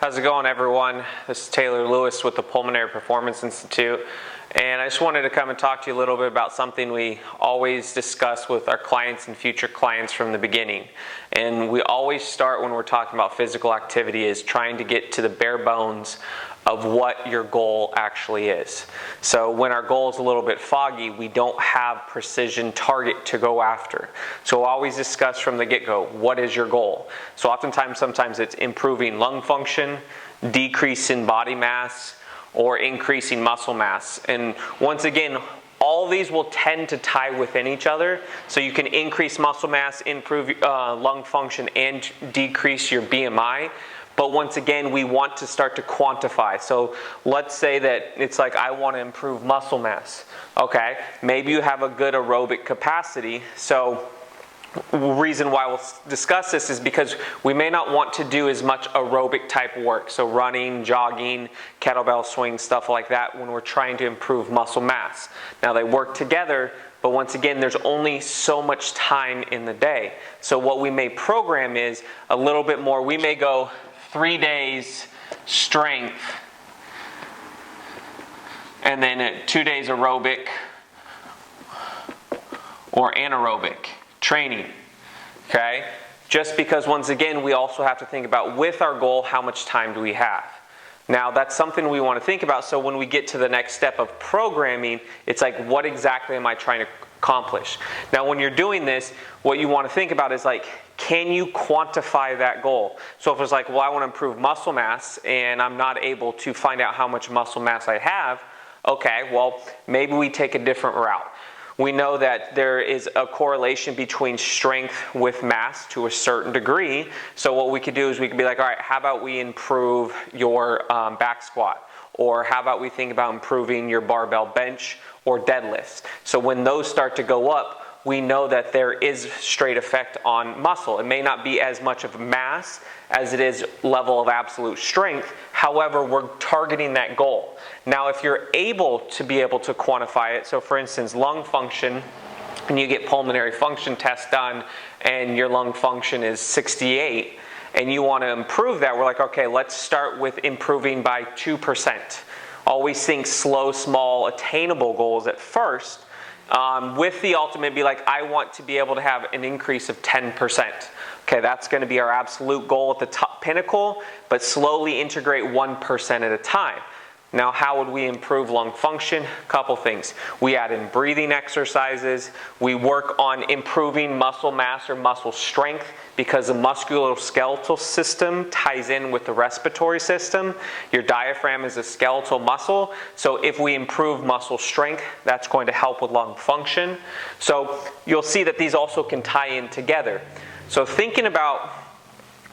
How's it going, everyone? This is Taylor Lewis with the Pulmonary Performance Institute, and I just wanted to come and talk to you a little bit about something we always discuss with our clients and future clients from the beginning. And we always start when we're talking about physical activity is trying to get to the bare bones of what your goal actually is. So when our goal is a little bit foggy, we don't have precision target to go after. So we'll always discuss from the get-go, what is your goal? So sometimes it's improving lung function, decrease in body mass, or increasing muscle mass. And once again, all these will tend to tie within each other. So you can increase muscle mass, improve lung function, and decrease your BMI. But once again, we want to start to quantify. So let's say that it's like, I want to improve muscle mass. Okay, maybe you have a good aerobic capacity. So the reason why we'll discuss this is because we may not want to do as much aerobic type work. So running, jogging, kettlebell swing, stuff like that when we're trying to improve muscle mass. Now they work together, but once again, there's only so much time in the day. So what we may program is a little bit more. We may go 3 days strength, and then 2 days aerobic or anaerobic training, okay? Just because, once again, we also have to think about, with our goal, how much time do we have? Now, that's something we want to think about, so when we get to the next step of programming, it's like, what exactly am I trying to accomplish? Now, when you're doing this, what you want to think about is like, can you quantify that goal? So if it's like, well, I want to improve muscle mass and I'm not able to find out how much muscle mass I have, okay, well, maybe we take a different route. We know that there is a correlation between strength with mass to a certain degree. So what we could do is we could be like, all right, how about we improve your back squat? Or how about we think about improving your barbell bench or deadlifts? So when those start to go up, we know that there is straight effect on muscle. It may not be as much of mass as it is level of absolute strength. However, we're targeting that goal. Now, if you're able to quantify it, so for instance, lung function, and you get pulmonary function test done and your lung function is 68, and you want to improve that, we're like, okay, let's start with improving by 2%. Always think slow, small, attainable goals at first. With the ultimate, be like, I want to be able to have an increase of 10%. Okay, that's going to be our absolute goal at the top pinnacle, but slowly integrate 1% at a time. Now, how would we improve lung function? A couple things. We add in breathing exercises. We work on improving muscle mass or muscle strength because the musculoskeletal system ties in with the respiratory system. Your diaphragm is a skeletal muscle. So if we improve muscle strength, that's going to help with lung function. So you'll see that these also can tie in together. So thinking about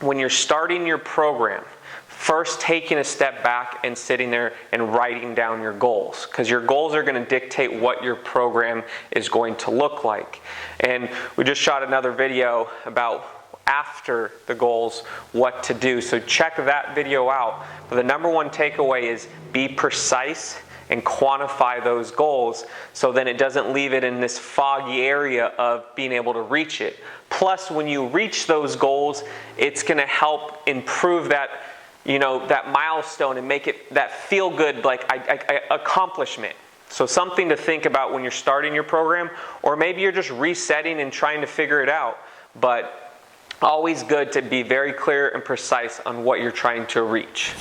when you're starting your program, first taking a step back and sitting there and writing down your goals, because your goals are going to dictate what your program is going to look like. And we just shot another video about after the goals, what to do. So check that video out. But the number one takeaway is be precise and quantify those goals, so then it doesn't leave it in this foggy area of being able to reach it. Plus, when you reach those goals, it's going to help improve that, that milestone and make it that feel good, like accomplishment. So something to think about when you're starting your program, or maybe you're just resetting and trying to figure it out. But always good to be very clear and precise on what you're trying to reach.